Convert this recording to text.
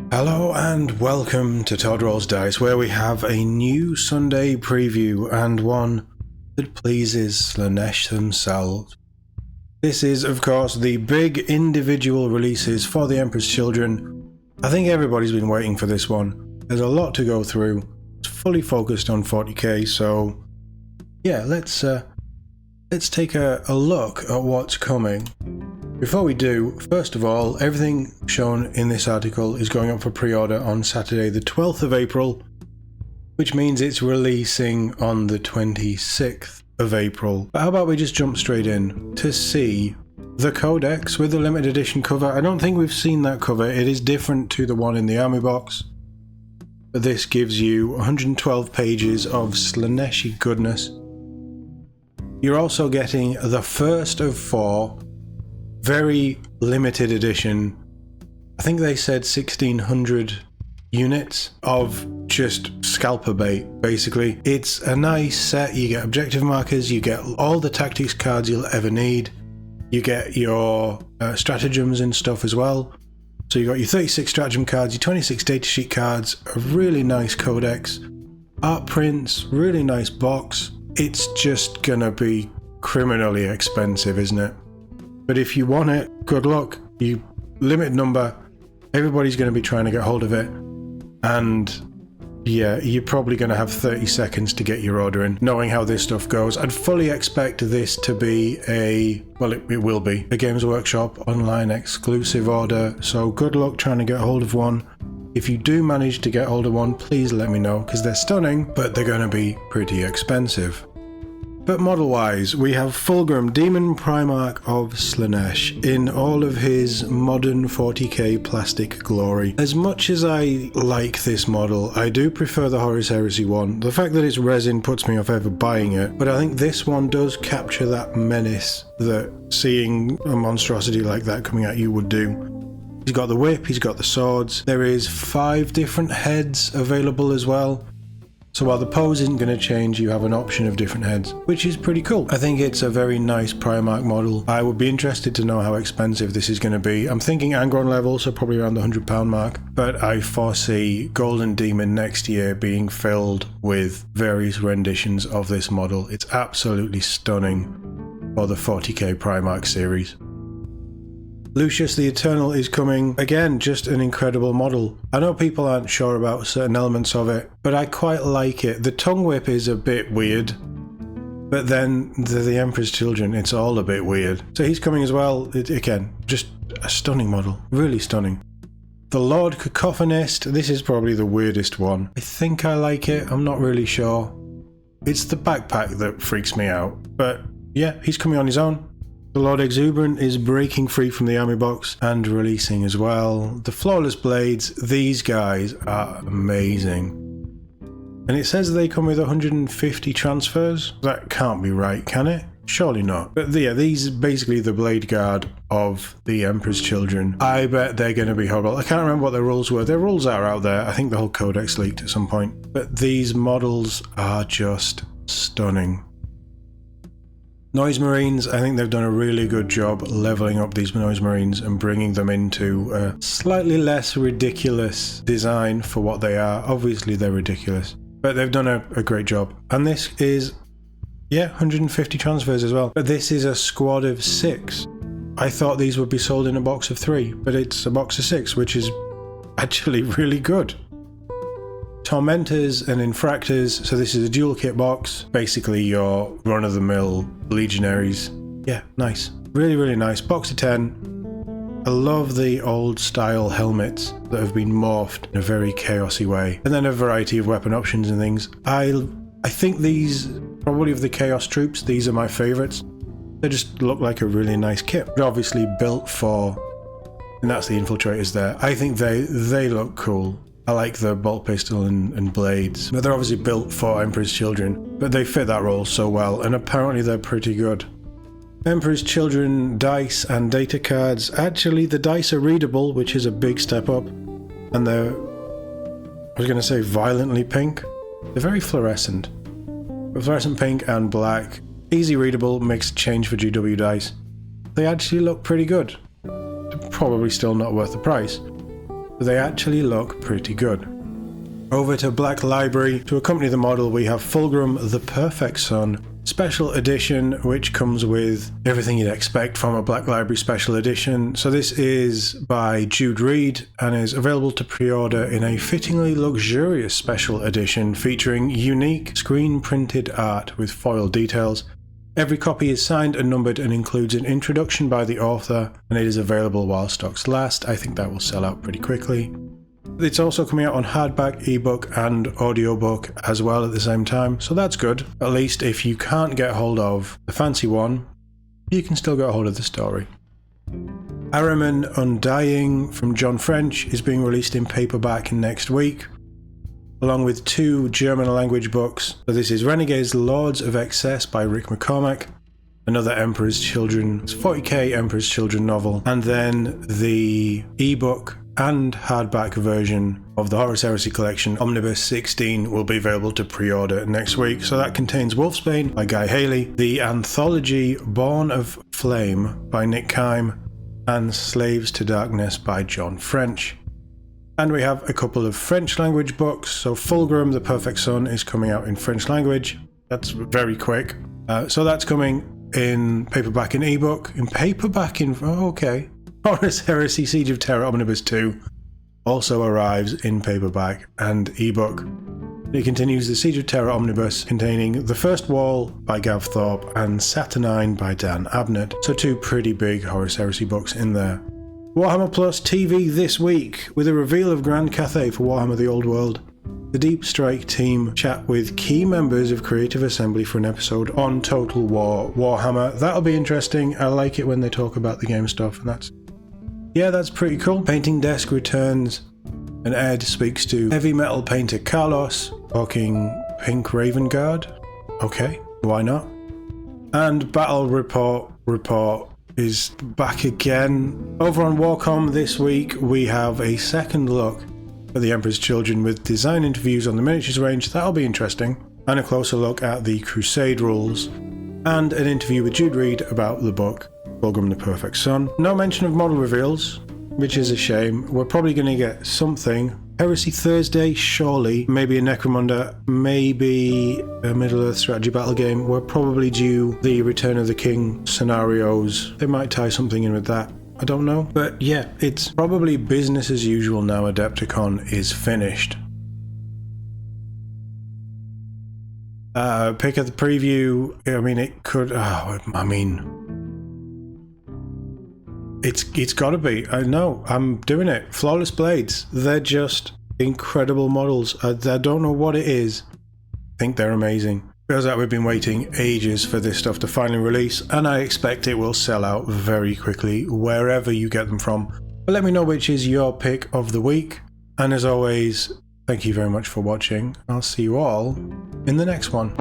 Hello and welcome to Todd Rolls Dice, where we have a new Sunday preview and one that pleases Slaanesh themselves. This is, of course, the big individual releases for the Emperor's Children. I think everybody's been waiting for this one. There's a lot to go through. It's fully focused on 40k, so yeah, let's take a look at what's coming. Before we do, first of all, everything shown in this article is going up for pre-order on Saturday the 12th of April, which means it's releasing on the 26th of April. But how about we just jump straight in to see the Codex with the limited edition cover. I don't think we've seen that cover. It is different to the one in the army box. But this gives you 112 pages of Slaaneshi goodness. You're also getting the first of 4 very limited edition, I think they said 1600 units of just scalper bait, basically. It's a nice set. You get objective markers, you get all the tactics cards you'll ever need, you get your stratagems and stuff as well. So you got your 36 stratagem cards, your 26 datasheet cards, a really nice codex, art prints, really nice box. It's just gonna be criminally expensive, isn't it? But if you want it, good luck. You limited number, everybody's going to be trying to get hold of it. And yeah, you're probably going to have 30 seconds to get your order in, knowing how this stuff goes. I'd fully expect this to be it will be a Games Workshop online exclusive order. So good luck trying to get hold of one. If you do manage to get hold of one, please let me know, because they're stunning, but they're going to be pretty expensive. But model-wise, we have Fulgrim, Demon Primarch of Slaanesh, in all of his modern 40k plastic glory. As much as I like this model, I do prefer the Horus Heresy one. The fact that it's resin puts me off ever buying it, but I think this one does capture that menace that seeing a monstrosity like that coming at you would do. He's got the whip, he's got the swords. There is 5 different heads available as well. So while the pose isn't going to change, you have an option of different heads, which is pretty cool. I think it's a very nice Primarch model. I would be interested to know how expensive this is going to be. I'm thinking Angron level, so probably around the £100 mark. But I foresee Golden Demon next year being filled with various renditions of this model. It's absolutely stunning for the 40k Primarch series. Lucius the Eternal is coming. Again, just an incredible model. I know people aren't sure about certain elements of it, but I quite like it. The tongue whip is a bit weird, but then the Emperor's Children, it's all a bit weird. So he's coming as well. Again, just a stunning model. Really stunning. The Lord Cacophonist. This is probably the weirdest one. I think I like it. I'm not really sure. It's the backpack that freaks me out. But yeah, he's coming on his own. The Lord Exuberant is breaking free from the army box and releasing as well. The Flawless Blades, these guys are amazing. And it says they come with 150 transfers. That can't be right, can it? Surely not. But yeah, these are basically the blade guard of the Emperor's Children. I bet they're going to be horrible. I can't remember what their rules were. Their rules are out there. I think the whole codex leaked at some point. But these models are just stunning. Noise Marines, I think they've done a really good job leveling up these Noise Marines and bringing them into a slightly less ridiculous design for what they are. Obviously they're ridiculous, but they've done a great job. And this is, yeah, 150 transfers as well. But this is a squad of 6. I thought these would be sold in a box of 3, but it's a box of 6, which is actually really good. Tormentors and Infractors, so this is a dual kit box, basically your run-of-the-mill legionaries. Yeah, nice. Really, really nice. Box of 10. I love the old style helmets that have been morphed in a very chaosy way. And then a variety of weapon options and things. I think these, probably of the Chaos Troops, these are my favourites. They just look like a really nice kit. But obviously built for, and that's the Infiltrators there. I think they look cool. I like the bolt pistol and blades, but they're obviously built for Emperor's Children, but they fit that role so well, and apparently they're pretty good. Emperor's Children dice and data cards. Actually, the dice are readable, which is a big step up, and they're, I was going to say violently pink. They're very fluorescent. Fluorescent pink and black. Easy readable, makes a change for GW dice. They actually look pretty good. They're probably still not worth the price. but they actually look pretty good. Over to Black Library. To accompany the model, we have Fulgrim the Perfect Son Special Edition, which comes with everything you'd expect from a Black Library Special Edition. So this is by Jude Reed and is available to pre-order in a fittingly luxurious Special Edition featuring unique screen-printed art with foil details. Every copy is signed and numbered and includes an introduction by the author, and it is available while stocks last. I think that will sell out pretty quickly. It's also coming out on hardback, ebook and audiobook as well at the same time, so that's good. At least if you can't get hold of the fancy one, you can still get hold of the story. Ahriman Undying from John French is being released in paperback next week, along with 2 German language books. So this is Renegades Lords of Excess by Rick McCormack, another Emperor's Children, 40k Emperor's Children novel, and then the ebook and hardback version of the Horus Heresy Collection Omnibus 16 will be available to pre-order next week. So that contains Wolfsbane by Guy Haley, the anthology Born of Flame by Nick Kime, and Slaves to Darkness by John French. And we have a couple of French language books. So Fulgrim the Perfect Son is coming out in French language. That's very quick. So that's coming in paperback and ebook. Okay. Horus Heresy Siege of Terror Omnibus 2 also arrives in paperback and ebook. It continues the Siege of Terror Omnibus containing The First Wall by Gav Thorpe and Saturnine by Dan Abnett. So 2 pretty big Horus Heresy books in there. Warhammer Plus TV this week with a reveal of Grand Cathay for Warhammer The Old World. The Deep Strike team chat with key members of Creative Assembly for an episode on Total War Warhammer. That'll be interesting. I like it when they talk about the game stuff, and that's pretty cool. Painting Desk returns and Ed speaks to heavy metal painter Carlos, talking Pink Raven Guard. Okay, why not? And Battle Report is back again. Over on WarCom this week, we have a second look at the Emperor's Children with design interviews on the miniatures range. That'll be interesting. And a closer look at the Crusade rules. And an interview with Jude Reed about the book Fulgrim the Perfect Son. No mention of model reveals, which is a shame. We're probably going to get something. Heresy Thursday, surely. Maybe a Necromunda, maybe a Middle-earth strategy battle game. We're probably due the Return of the King scenarios. They might tie something in with that. I don't know. But yeah, it's probably business as usual now Adepticon is finished. Pick at the preview. I mean, it could... It's got to be. I know. I'm doing it. Flawless Blades. They're just incredible models. I don't know what it is. I think they're amazing. Feels like we've been waiting ages for this stuff to finally release, and I expect it will sell out very quickly wherever you get them from. But let me know which is your pick of the week. And as always, thank you very much for watching. I'll see you all in the next one.